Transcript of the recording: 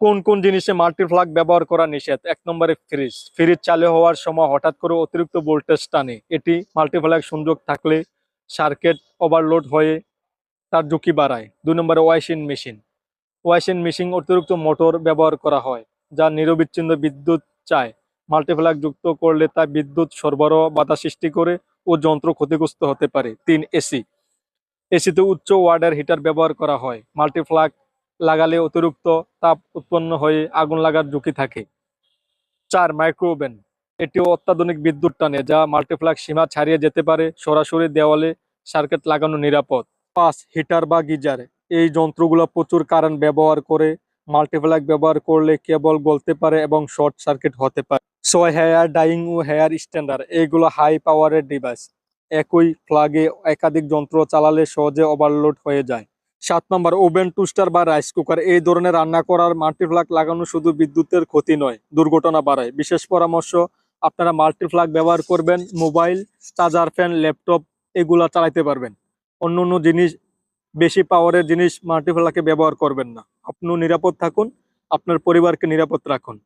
কোন কোন জিনিসে মাল্টিপ্লাগ ব্যবহার করা নিষেধ? 1 নম্বরে ফ্রিজ। ফ্রিজ চালু হওয়ার সময় হঠাৎ করে অতিরিক্ত ভোল্টেজ টানে, এটি মাল্টিপ্লাগ সংযোগ থাকলে সার্কিট ওভারলোড হয়ে তার ঝুঁকি বাড়ায়। 2 নম্বরে ওয়াশিং মেশিন। ওয়াশিং মেশিন অতিরিক্ত মোটর ব্যবহার করা হয় যা নিরবিচ্ছিন্ন বিদ্যুৎ চায়। মাল্টিপ্লাগ যুক্ত করলে তা বিদ্যুৎ সরবরাহ বাধা সৃষ্টি করে ও যন্ত্র ক্ষতিগ্রস্ত হতে পারে। 3 এসি। এসিতে উচ্চ ওয়াটের হিটার ব্যবহার করা হয়, মাল্টিপ্লাগ লাগালে অতিরিক্ত তাপ উৎপন্ন হয়ে আগুন লাগার ঝুঁকি থাকে। 4 মাইক্রোওভেন। এটিও অত্যাধুনিক বিদ্যুৎ টানে যা মাল্টিপ্লাগ সীমা ছাড়িয়ে যেতে পারে, সরাসরি দেওয়ালে সার্কিট লাগানো নিরাপদ। 5 হিটার বা গিজার। এই যন্ত্রগুলো প্রচুর কারেন্ট ব্যবহার করে, মাল্টিপ্লাগ ব্যবহার করলে কেবল গলতে পারে এবং শর্ট সার্কিট হতে পারে। 6 হেয়ার ডাইং ও হেয়ার স্ট্যান্ডার। এইগুলো হাই পাওয়ারের ডিভাইস, একই প্লাগে একাধিক যন্ত্র চালালে সহজে ওভারলোড হয়ে যায়। 7 নম্বর ওভেন, টুস্টার বা রাইস কুকার। এই ধরনের রান্না করার মাল্টিপ্লাগ লাগানো শুধু বিদ্যুতের ক্ষতি নয়, দুর্ঘটনা বাড়ায়। বিশেষ পরামর্শ, আপনারা মাল্টিপ্লাগ ব্যবহার করবেন মোবাইল, চার্জার, ফ্যান, ল্যাপটপ এগুলা চালাইতে পারবেন। অন্য অন্য জিনিস, বেশি পাওয়ারের জিনিস মাল্টিপ্লাগে ব্যবহার করবেন না। আপনিও নিরাপদ থাকুন, আপনার পরিবারকে নিরাপদ রাখুন।